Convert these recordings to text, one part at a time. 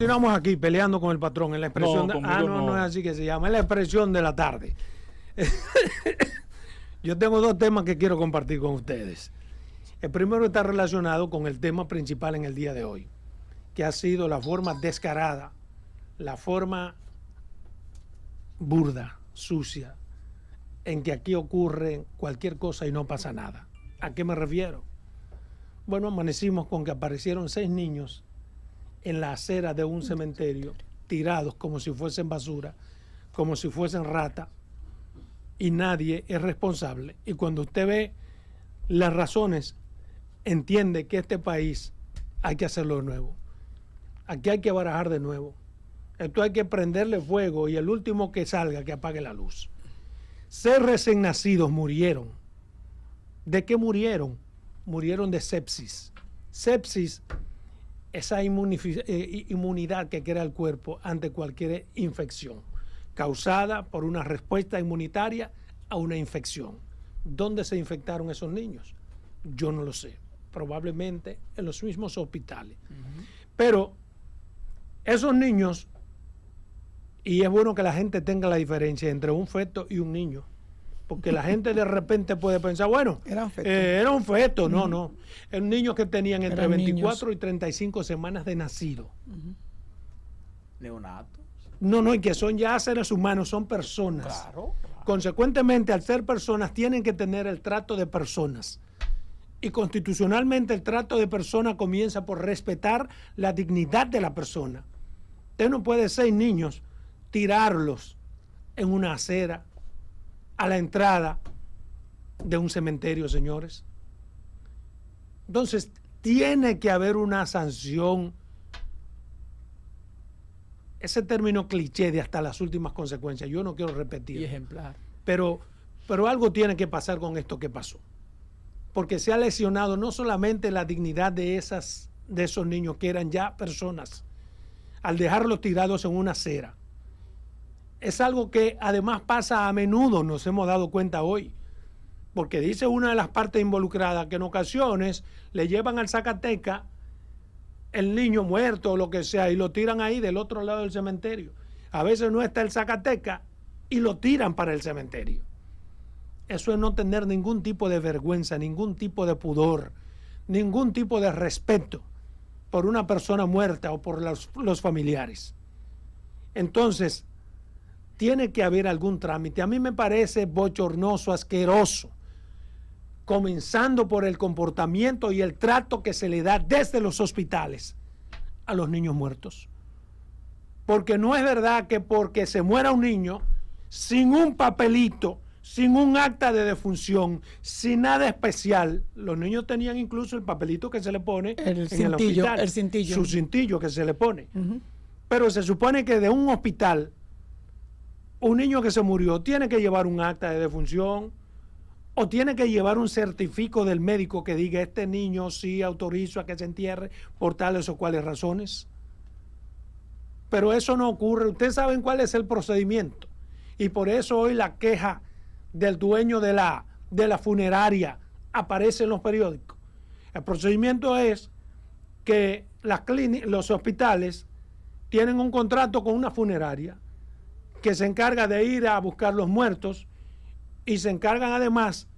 Continuamos aquí peleando con el patrón en la expresión No, no es así que se llama, es la expresión de la tarde. Yo tengo dos temas que quiero compartir con ustedes. El primero está relacionado con el tema principal en el día de hoy, que ha sido la forma descarada, la forma burda, sucia, en que aquí ocurre cualquier cosa y no pasa nada. ¿A qué me refiero? Bueno, amanecimos con que aparecieron 6 niños en la acera de un cementerio, tirados como si fuesen basura, como si fuesen rata, y nadie es responsable. Y cuando usted ve las razones, entiende que este país hay que hacerlo de nuevo. Aquí hay que barajar de nuevo. Esto hay que prenderle fuego y el último que salga, que apague la luz. 6 recién nacidos murieron. ¿De qué murieron? Murieron de sepsis. Sepsis, esa inmunidad que crea el cuerpo ante cualquier infección, causada por una respuesta inmunitaria a una infección. ¿Dónde se infectaron esos niños? Yo no lo sé. Probablemente en los mismos hospitales. Pero esos niños, y es bueno que la gente tenga la diferencia entre un feto y un niño, porque la gente de repente puede pensar, bueno, era un feto. No. Eran niños que tenían entre 24 y 35 semanas de nacido. Neonatos. No, y que son ya seres humanos, son personas. Claro. Consecuentemente, al ser personas, tienen que tener el trato de personas. Y constitucionalmente el trato de persona comienza por respetar la dignidad de la persona. Usted no puede 6 niños, tirarlos en una acera, a la entrada de un cementerio, señores. Entonces, tiene que haber una sanción. Ese término cliché de hasta las últimas consecuencias, yo no quiero repetir. Y ejemplar. Pero algo tiene que pasar con esto que pasó. Porque se ha lesionado no solamente la dignidad de esos niños que eran ya personas, al dejarlos tirados en una acera. Es algo que además pasa a menudo, nos hemos dado cuenta hoy, porque dice una de las partes involucradas que en ocasiones le llevan al Zacateca el niño muerto o lo que sea y lo tiran ahí del otro lado del cementerio. A veces no está el Zacateca y lo tiran para el cementerio. Eso es no tener ningún tipo de vergüenza, ningún tipo de pudor, ningún tipo de respeto por una persona muerta o por los familiares. Entonces, tiene que haber algún trámite. A mí me parece bochornoso, asqueroso, comenzando por el comportamiento y el trato que se le da desde los hospitales a los niños muertos. Porque no es verdad que porque se muera un niño, sin un papelito, sin un acta de defunción, sin nada especial, los niños tenían incluso el papelito que se le pone en el hospital. El cintillo. Su cintillo que se le pone. Pero se supone que de un hospital, un niño que se murió tiene que llevar un acta de defunción o tiene que llevar un certificado del médico que diga este niño sí autorizo a que se entierre por tales o cuales razones. Pero eso no ocurre. Ustedes saben cuál es el procedimiento. Y por eso hoy la queja del dueño de la funeraria aparece en los periódicos. El procedimiento es que los hospitales tienen un contrato con una funeraria que se encarga de ir a buscar los muertos y se encargan además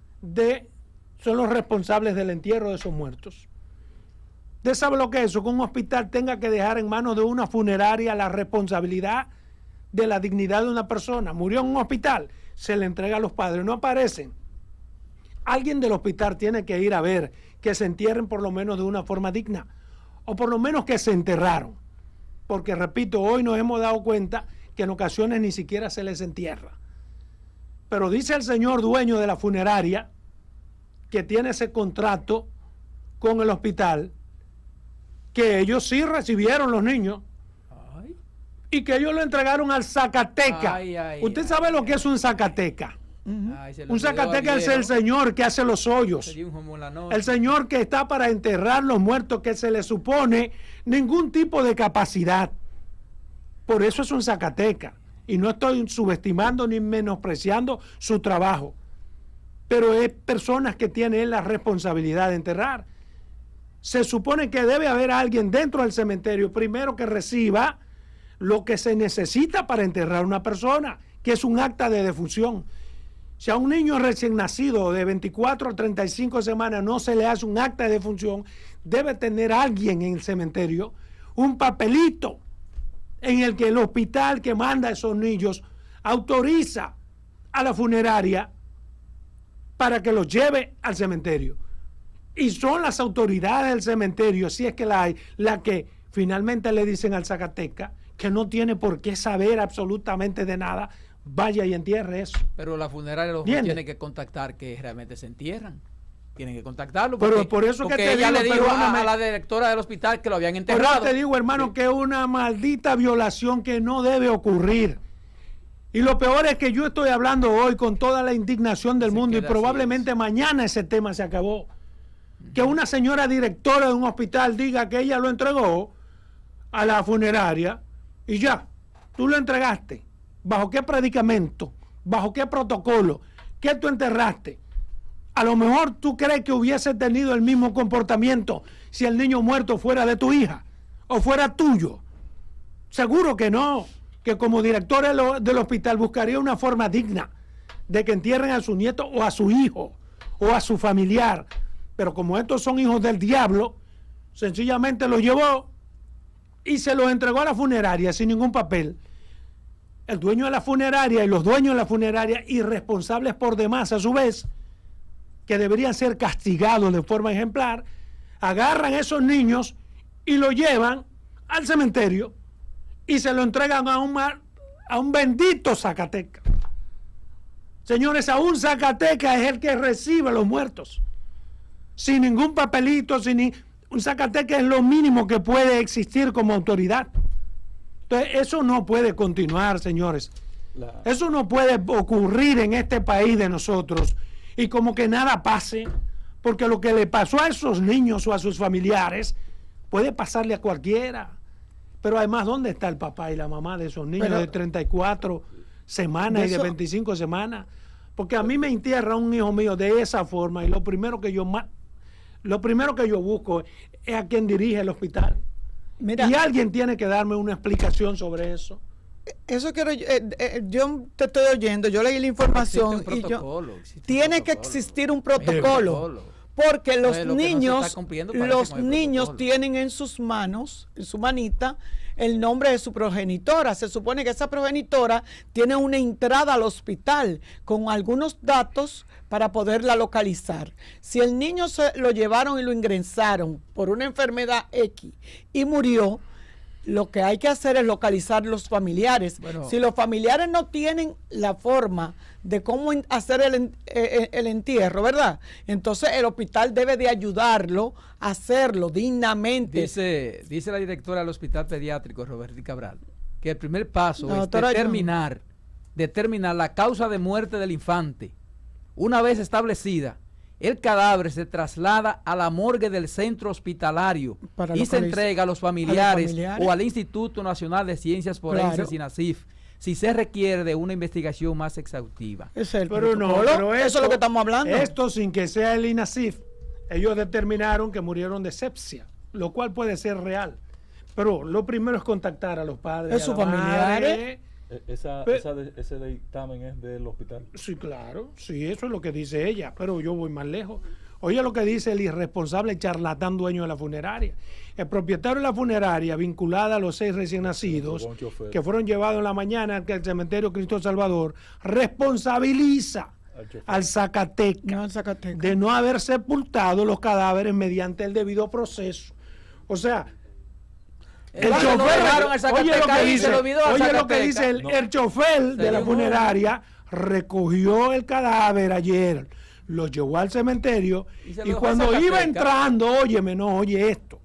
son los responsables del entierro de esos muertos. ¿Usted sabe lo que es eso? Que un hospital tenga que dejar en manos de una funeraria la responsabilidad de la dignidad de una persona. Murió en un hospital, se le entrega a los padres, no aparecen. Alguien del hospital tiene que ir a ver que se entierren por lo menos de una forma digna, o por lo menos que se enterraron. Porque, repito, hoy nos hemos dado cuenta que en ocasiones ni siquiera se les entierra. Pero dice el señor dueño de la funeraria que tiene ese contrato con el hospital, que ellos sí recibieron los niños y que ellos lo entregaron al Zacateca. ¿Usted sabe lo que es un Zacateca? Un Zacateca es el señor que hace los hoyos, el señor que está para enterrar los muertos, que se le supone ningún tipo de capacidad. Por eso es un Zacateca. Y no estoy subestimando ni menospreciando su trabajo. Pero es personas que tienen la responsabilidad de enterrar. se supone que debe haber alguien dentro del cementerio, primero que reciba lo que se necesita para enterrar a una persona, que es un acta de defunción. Si a un niño recién nacido de 24 a 35 semanas no se le hace un acta de defunción, debe tener alguien en el cementerio un papelito en el que el hospital que manda a esos niños autoriza a la funeraria para que los lleve al cementerio. Y son las autoridades del cementerio, si es que la hay, las que finalmente le dicen al Zacatecas que no tiene por qué saber absolutamente de nada, vaya y entierre eso. Pero la funeraria los tiene que contactar que realmente se entierran. Tienen que contactarlo. Pero por eso que te ella digo, le dijo a la directora del hospital que lo habían enterrado. Pero te digo, hermano, sí, que es una maldita violación que no debe ocurrir. Y lo peor es que yo estoy hablando hoy con toda la indignación del mundo y probablemente mañana ese tema se acabó. Que una señora directora de un hospital diga que ella lo entregó a la funeraria y ya, tú lo entregaste. ¿Bajo qué predicamento? ¿Bajo qué protocolo? ¿Qué tú enterraste? A lo mejor tú crees que hubiese tenido el mismo comportamiento si el niño muerto fuera de tu hija o fuera tuyo. Seguro que no. Que como director del hospital buscaría una forma digna de que entierren a su nieto o a su hijo o a su familiar. Pero como estos son hijos del diablo, sencillamente los llevó y se los entregó a la funeraria sin ningún papel. El dueño de la funeraria y los dueños de la funeraria, irresponsables por demás a su vez, que deberían ser castigados de forma ejemplar, agarran a esos niños y los llevan al cementerio y se lo entregan a un bendito Zacatecas. Señores, a un Zacatecas es el que recibe a los muertos. Sin ningún papelito, un Zacatecas es lo mínimo que puede existir como autoridad. Entonces, eso no puede continuar, señores. Eso no puede ocurrir en este país de nosotros y como que nada pase, porque lo que le pasó a esos niños o a sus familiares puede pasarle a cualquiera. Pero además, ¿dónde está el papá y la mamá de esos niños de 34 semanas y de 25 semanas? Porque a mí me entierra un hijo mío de esa forma y lo primero que yo busco es a quien dirige el hospital. Mira, y alguien tiene que darme una explicación sobre eso. Eso quiero yo te estoy oyendo, yo leí la información y tiene que existir un protocolo. Porque los niños tienen en sus manos, en su manita, el nombre de su progenitora. Se supone que esa progenitora tiene una entrada al hospital con algunos datos para poderla localizar. Si el niño se lo llevaron y lo ingresaron por una enfermedad X y murió, lo que hay que hacer es localizar los familiares. Bueno, si los familiares no tienen la forma de cómo hacer el entierro, ¿verdad? Entonces el hospital debe de ayudarlo a hacerlo dignamente. Dice la directora del hospital pediátrico, Roberto Cabral, que el primer paso es determinar la causa de muerte del infante. Una vez establecida, el cadáver se traslada a la morgue del centro hospitalario y se entrega a los familiares o al Instituto Nacional de Ciencias Forenses y NACIF si se requiere de una investigación más exhaustiva. Pero eso es lo que estamos hablando. Esto sin que sea el INACIF, ellos determinaron que murieron de sepsia, lo cual puede ser real. Pero lo primero es contactar a los padres, a sus familiares. Ese dictamen es del hospital. Sí, claro, sí, eso es lo que dice ella, pero yo voy más lejos. Oye lo que dice el irresponsable charlatán dueño de la funeraria. El propietario de la funeraria, vinculada a los 6 recién nacidos, que fueron llevados en la mañana al cementerio Cristo Salvador, responsabiliza al Zacatecas de no haber sepultado los cadáveres mediante el debido proceso. O sea, el chofer, oye lo que dice el chofer de la funeraria, recogió el cadáver ayer, lo llevó al cementerio y cuando iba entrando, oye esto,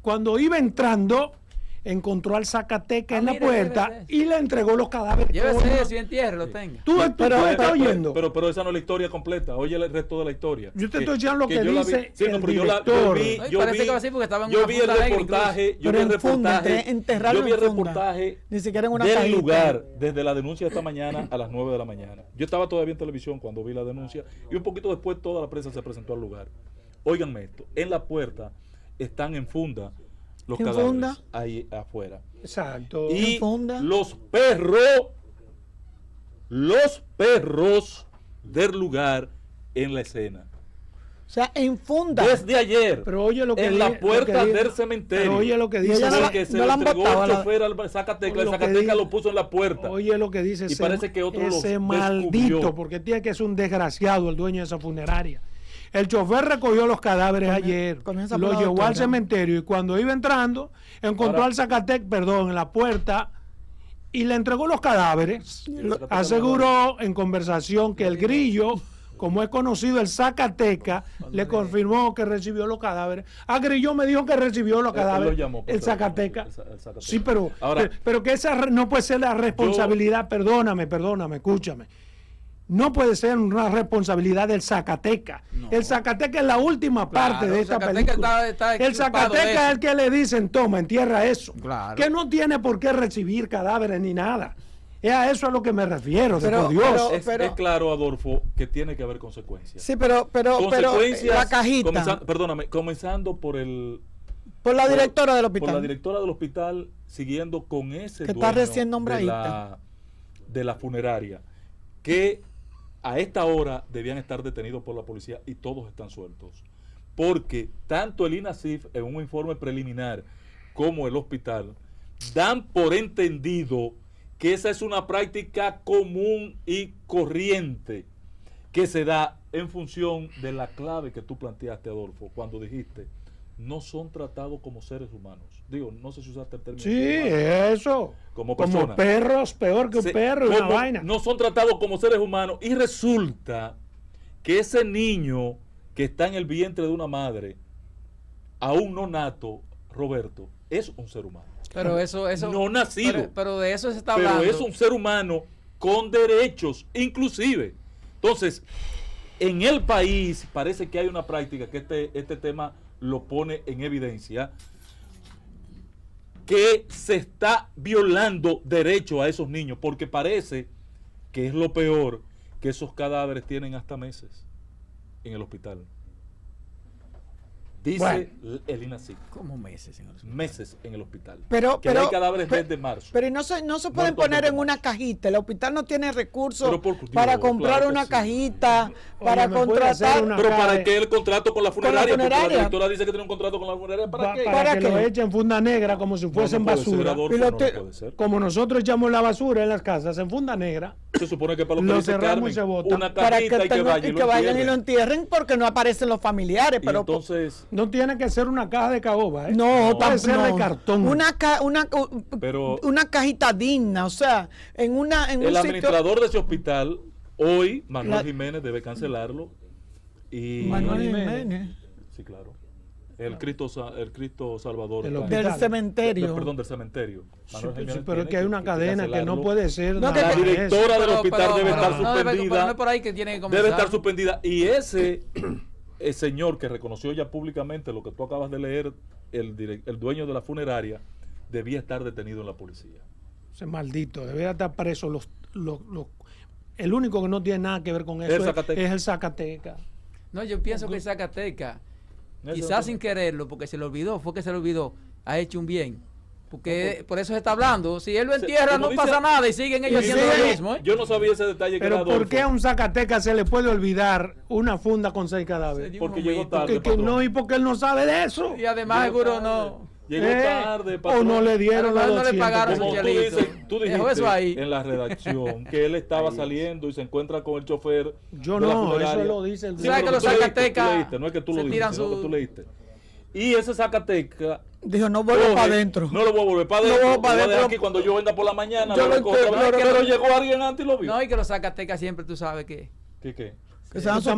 cuando iba entrando encontró al Zacatecas en la puerta y le entregó los cadáveres. Llévese eso y entierre, lo tenga. Tú estás oyendo. Pero esa no es la historia completa. Oye el resto de la historia. Yo te estoy diciendo lo que dice el director. Yo vi el reportaje. Yo vi el reportaje del lugar desde la denuncia de esta mañana a las 9 de la mañana. Yo estaba todavía en televisión cuando vi la denuncia y un poquito después toda la prensa se presentó al lugar. Óiganme esto. En la puerta están en funda los cadáveres ahí afuera. Exacto. Y los perros del lugar en la escena. O sea, en funda. Desde ayer, pero oye lo que en la puerta del cementerio. Pero oye lo que dice. Que se le entregó el chofer al Zacatecas. El Zacatecas lo puso en la puerta. Oye lo que dice. Y parece que otro ese maldito, porque tiene que ser un desgraciado el dueño de esa funeraria. El chofer recogió los cadáveres ayer, lo llevó al cementerio y cuando iba entrando, encontró al Zacatecas, en la puerta y le entregó los cadáveres. Aseguró en conversación que el Grillo, como es conocido el Zacatecas, le confirmó que recibió los cadáveres. Grillo me dijo que recibió los cadáveres. El Zacatecas. Sí, pero que esa no puede ser la responsabilidad. Perdóname, escúchame. No puede ser una responsabilidad del Zacatecas. No. El Zacatecas es la última parte de esta película. El Zacatecas es el que le dicen, toma, entierra eso. Claro. Que no tiene por qué recibir cadáveres ni nada. Es a eso a lo que me refiero, por Dios. Es claro, Adolfo, que tiene que haber consecuencias. Sí, pero la cajita. Comenzando por la directora del hospital. Por la directora del hospital, siguiendo con ese que está recién nombradita de la funeraria, que a esta hora debían estar detenidos por la policía y todos están sueltos. Porque tanto el INASIF en un informe preliminar como el hospital dan por entendido que esa es una práctica común y corriente que se da en función de la clave que tú planteaste, Adolfo, cuando dijiste no son tratados como seres humanos. Digo, no sé si usaste el término. Sí, eso. Como personas. Como perros, peor que un perro, una vaina. No son tratados como seres humanos. Y resulta que ese niño que está en el vientre de una madre, aún no nato, Roberto, es un ser humano. Pero eso no nacido. Pero de eso se está hablando. Pero es un ser humano con derechos, inclusive. Entonces, en el país parece que hay una práctica que este tema lo pone en evidencia, que se está violando derecho a esos niños, porque parece que es lo peor, que esos cadáveres tienen hasta meses en el hospital. Dice el INASIC. ¿Cómo meses, señor? Meses en el hospital. Pero hay cadáveres desde marzo. Pero no se pueden poner en una cajita. El hospital no tiene recursos para comprar una cajita, para contratar. Pero ¿para qué el contrato con la funeraria? Porque la directora dice que tiene un contrato con la funeraria. ¿Para qué? Para que lo echen en funda negra como si fuesen basura. Como nosotros echamos la basura en las casas en funda negra. Se supone que para lo que cerramos y se bota. Una cajita y que vayan y lo entierren porque no aparecen los familiares. Pero entonces no tiene que ser una caja de caoba, ¿eh? No, puede ser de cartón. Una cajita digna, o sea, en un administrador de ese hospital, hoy, Manuel Jiménez debe cancelarlo. Y Manuel Jiménez. Sí, claro. El Cristo Salvador. Del cementerio. Del cementerio. Sí, pero es que hay una cadena que no puede ser. La directora del hospital debe estar suspendida. No, por ahí que tiene que comenzar. Debe estar suspendida. Y ese el señor que reconoció ya públicamente lo que tú acabas de leer, el dueño de la funeraria, debía estar detenido en la policía. Ese maldito, debía estar preso. El único que no tiene nada que ver con eso es el Zacatecas. No, yo pienso que el Zacatecas, quizás sin quererlo, porque se le olvidó, ha hecho un bien. Porque por eso se está hablando. Si él lo entierra, no pasa nada y siguen ellos haciendo lo mismo. Yo no sabía ese detalle. Pero ¿por qué a un Zacatecas se le puede olvidar una funda con 6 cadáveres? Porque llegó tarde. Y porque él no sabe de eso. Y además seguro no. Llegó tarde, o no le dieron la 200. No le pagaron como tú dijiste eso ahí en la redacción que él estaba saliendo y se encuentra con el chofer. Yo no, eso lo dice el ¿Sabes que los Zacatecas no es que tú lo dijiste, sino que tú leíste? Y ese Zacatecas dijo, no vuelvo para adentro. No lo voy a volver para adentro. No voy a dejar aquí cuando yo venda por la mañana. Pero llegó alguien antes y lo vio. No, y que los Zacatecas siempre tú sabes que. ¿Qué? Que se dan su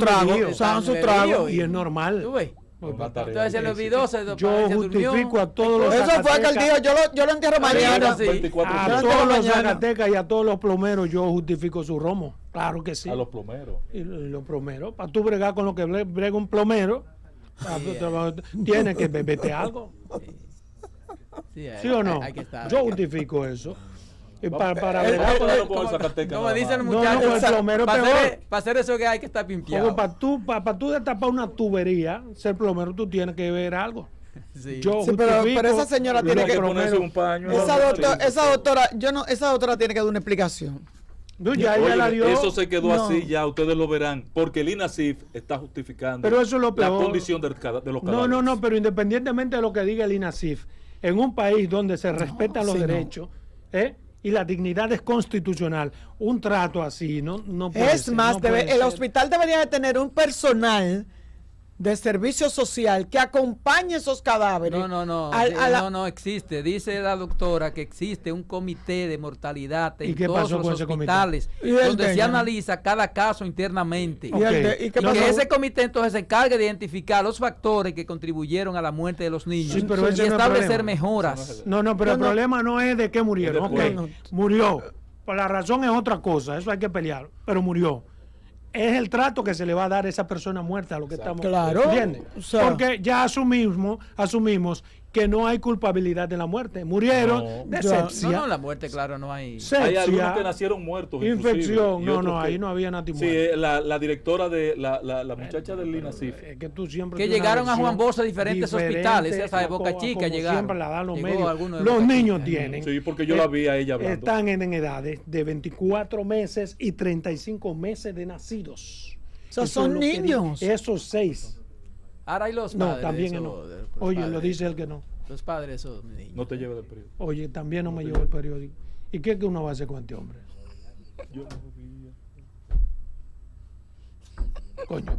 trago. Y es normal. ¿Tú ves? Entonces se le olvidó, yo justifico a todos los Zacatecas. Eso fue que él dijo, yo lo entierro mañana. Sí. A todos los Zacatecas y a todos los plomeros yo justifico su romo. Claro que sí. A los plomeros. Y los plomeros. Para tú bregar con lo que brega un plomero, tienes que beberte algo. ¿Sí o no? Yo justifico eso. Para como dicen los muchachos, para hacer eso que hay que estar pimpiado. Para tú destapar una tubería, ser plomero, tú tienes que ver algo. Sí, pero esa señora tiene que ponerse un paño. Esa doctora tiene que dar una explicación. No, ya ella la dio. Eso se quedó así, ya ustedes lo verán, porque el INASIF está justificando pero eso es lo peor. La condición de los cadáveres. No, pero independientemente de lo que diga el INASIF, en un país donde se respetan los derechos, y la dignidad es constitucional, un trato así no puede ser. Es más, el hospital debería de tener un personal de servicio social que acompañe esos cadáveres. No existe. Dice la doctora que existe un comité de mortalidad en todos los hospitales donde se analiza cada caso internamente. ¿Y que ese comité entonces se encargue de identificar los factores que contribuyeron a la muerte de los niños y establecer mejoras. Pero el problema no es de qué murieron. Murió. Por la razón es otra cosa, eso hay que pelear, pero murió. Es el trato que se le va a dar a esa persona muerta, lo que estamos viendo. Porque ya asumimos que no hay culpabilidad de la muerte. Murieron de sepsia. No, la muerte, claro, no hay. Sepsia, hay algunos que nacieron muertos. Infección. Ahí no había nati muerto. Sí, la directora de la muchacha del INASIF. Que llegaron a Juan Bosch a diferentes hospitales. Esa de Boca Chica llegaron. Siempre la dan los niños tienen. Sí, porque yo la vi a ella hablando. Están en edades de 24 meses y 35 meses de nacidos. O sea, son niños. Esos 6. Ahora hay los padres. No, también no. Oye, lo dice el que no. Los padres son niños. No te lleves del periódico. Oye, también no me llevo el periódico. ¿Y qué es que uno va a hacer con este hombre? Yo no vivía. Coño.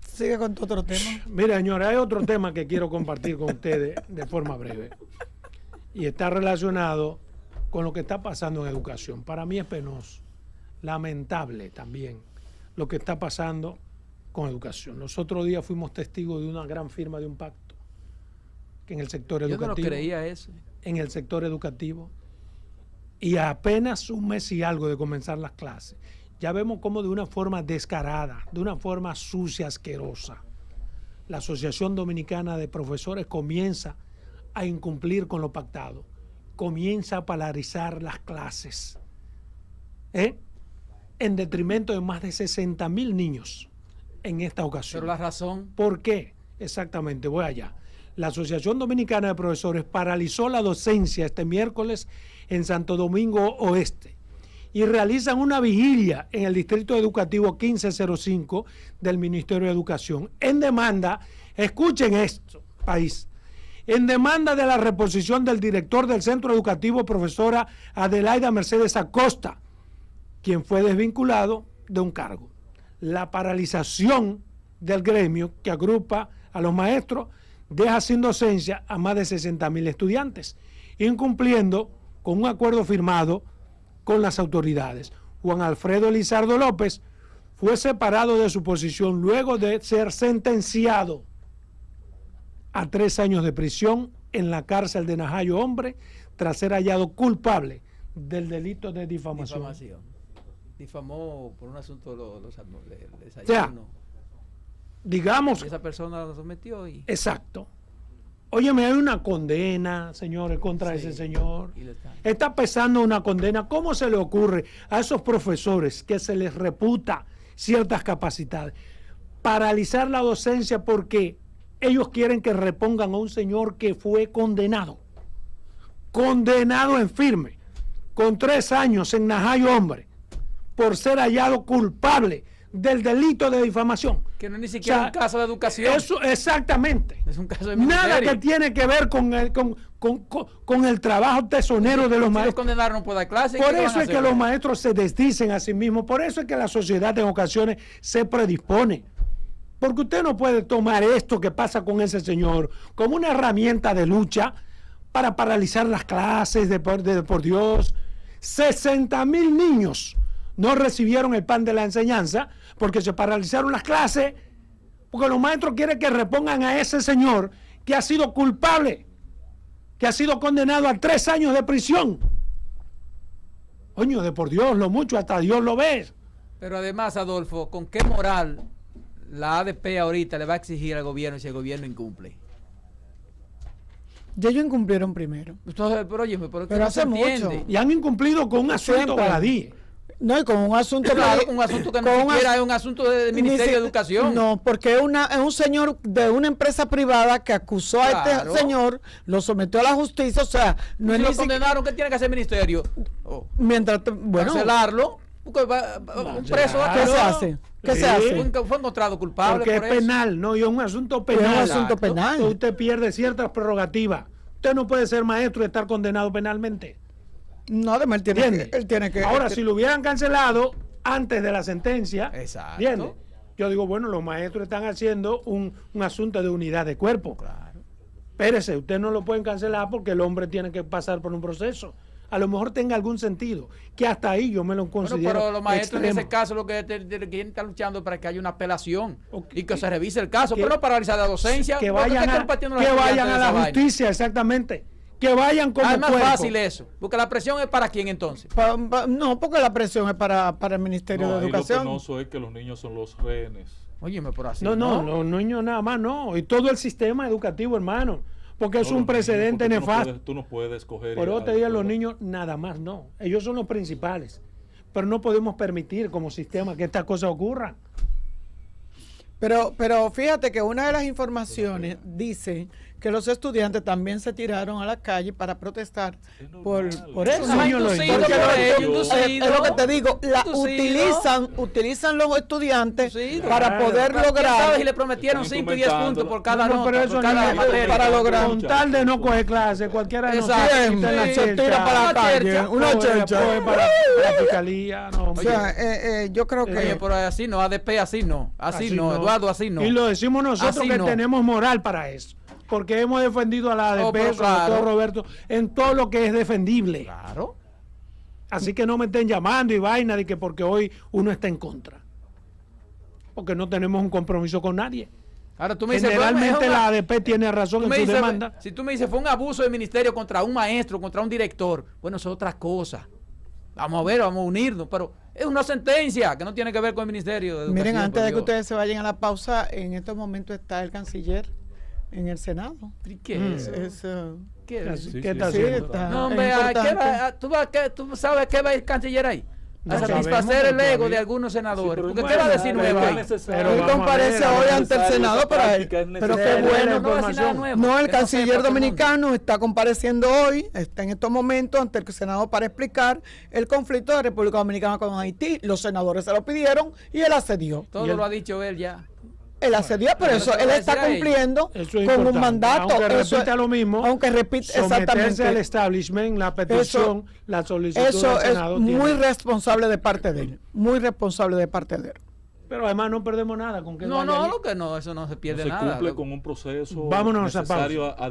Sigue con tu otro tema. Mira, señora, hay otro tema que quiero compartir con ustedes de forma breve. Y está relacionado con lo que está pasando en educación. Para mí es penoso, lamentable también lo que está pasando con educación. Los otros días fuimos testigos de una gran firma de un pacto que en el sector educativo. Yo no creía eso. En el sector educativo, y apenas un mes y algo de comenzar las clases, ya vemos cómo de una forma descarada, de una forma sucia, asquerosa, la Asociación Dominicana de Profesores comienza a incumplir con lo pactado, comienza a polarizar las clases, en detrimento de más de 60,000 niños en esta ocasión. Pero la razón. ¿Por qué? Exactamente, voy allá. La Asociación Dominicana de Profesores paralizó la docencia este miércoles en Santo Domingo Oeste y realizan una vigilia en el Distrito Educativo 1505 del Ministerio de Educación en demanda, escuchen esto, país, en demanda de la reposición del director del centro educativo, profesora Adelaida Mercedes Acosta, quien fue desvinculado de un cargo. La paralización del gremio que agrupa a los maestros deja sin docencia a más de 60,000 estudiantes, incumpliendo con un acuerdo firmado con las autoridades. Juan Alfredo Lizardo López fue separado de su posición luego de ser sentenciado a 3 años de prisión en la cárcel de Najayo Hombre tras ser hallado culpable del delito de difamación. Difamó por un asunto los desayunos. O sea, digamos, esa persona lo sometió y... Exacto. Óyeme, hay una condena, señores, contra ese señor. Está pesando una condena. ¿Cómo se le ocurre a esos profesores que se les reputa ciertas capacidades paralizar la docencia porque ellos quieren que repongan a un señor que fue condenado en firme, con 3 años en Najayo Hombre, por ser hallado culpable del delito de difamación? Que no es ni siquiera un caso de educación. Eso, exactamente. Es un caso de nada que tiene que ver con el trabajo tesonero de los maestros. Los condenaron no puede dar clase. Por eso es que los maestros se desdicen a sí mismos. Por eso es que la sociedad en ocasiones se predispone. Porque usted no puede tomar esto que pasa con ese señor como una herramienta de lucha para paralizar las clases por Dios. 60,000 niños no recibieron el pan de la enseñanza porque se paralizaron las clases, porque los maestros quieren que repongan a ese señor que ha sido culpable, que ha sido condenado a 3 años de prisión. Coño, de por Dios, lo mucho, hasta Dios lo ve. Pero además, Adolfo, ¿con qué moral la ADP ahorita le va a exigir al gobierno si el gobierno incumple? Ya ellos incumplieron primero. Entonces, pero hace mucho. Y han incumplido con un asunto baladí. No, y con un asunto claro, un asunto que no siquiera es un asunto del Ministerio de Educación. No, porque es un señor de una empresa privada que acusó a este señor, lo sometió a la justicia, o sea, no es lo condenaron, ¿qué tiene que hacer el ministerio? Mientras, bueno, cancelarlo, un preso. ¿Qué se hace? ¿Qué se hace? Fue encontrado culpable. Porque es penal, no, y es un asunto penal. Es un asunto penal. Usted pierde ciertas prerrogativas. Usted no puede ser maestro y estar condenado penalmente. No, además él tiene que. Ahora, si lo hubieran cancelado antes de la sentencia, exacto. Yo digo, bueno, los maestros están haciendo un asunto de unidad de cuerpo. Claro. Espérese, usted no lo pueden cancelar porque el hombre tiene que pasar por un proceso. A lo mejor tenga algún sentido, que hasta ahí yo me lo considero. Pero los maestros extremo. en ese caso lo que quieren estar luchando para que haya una apelación y que se revise el caso, pero no paralizar la docencia. Que vayan a la justicia, exactamente. Que vayan como es más cuerpo. fácil eso, porque la presión es para quién entonces. No, porque la presión es para el Ministerio de Educación. Lo penoso es que los niños son los rehenes. Óyeme, por así. No, los niños nada más no. Y todo el sistema educativo, hermano. Porque es un precedente nefasto. Tú no puedes escoger. Por otro día los niños nada más no. Ellos son los principales. Pero no podemos permitir como sistema que estas cosas ocurran. Pero fíjate que una de las informaciones dice que los estudiantes también se tiraron a la calle para protestar por eso. Es lo que te digo, utilizan los estudiantes para poder lograr. Y le prometieron 5 y 10 puntos por cada nota, por cada materia, para lograr. Con tal de no coger clase, cualquiera de nosotros se tira para la calle, una chercha. Para la fiscalía. O sea, yo creo que. Oye, pero así no, ADP así no, Eduardo, así no. Y lo decimos nosotros que tenemos moral para eso. Porque hemos defendido a la ADP, sobre todo Roberto, en todo lo que es defendible. Claro. Así que no me estén llamando y vaina de que porque hoy uno está en contra. Porque no tenemos un compromiso con nadie. Ahora tú me dices, generalmente la ADP tiene razón en su demanda. Si tú me dices, fue un abuso del ministerio contra un maestro, contra un director, bueno, eso es otra cosa. Vamos a ver, vamos a unirnos, pero es una sentencia que no tiene que ver con el Ministerio de Educación. Miren, antes de que ustedes se vayan a la pausa, en estos momentos está el canciller en el Senado. ¿Qué es? ¿Qué está haciendo? No, hombre, ¿tú sabes qué va el canciller ahí? A satisfacer el ego de algunos senadores. Porque ¿qué va a decir nuevo ahí? Él comparece hoy ante el Senado para él. Pero qué bueno. No, el canciller dominicano está compareciendo hoy, está en estos momentos ante el Senado para explicar el conflicto de República Dominicana con Haití. Los senadores se lo pidieron y él accedió. Todo lo ha dicho él ya. Él accedió, pero eso él está cumpliendo con un mandato. Aunque repita lo mismo, aunque repite exactamente al establishment, la petición, la solicitud eso del Senado. Es muy responsable de parte de él. Muy responsable de parte de él. Pero además no perdemos nada con que lo que no, eso no se pierde nada. Se cumple con un proceso Vámonos necesario a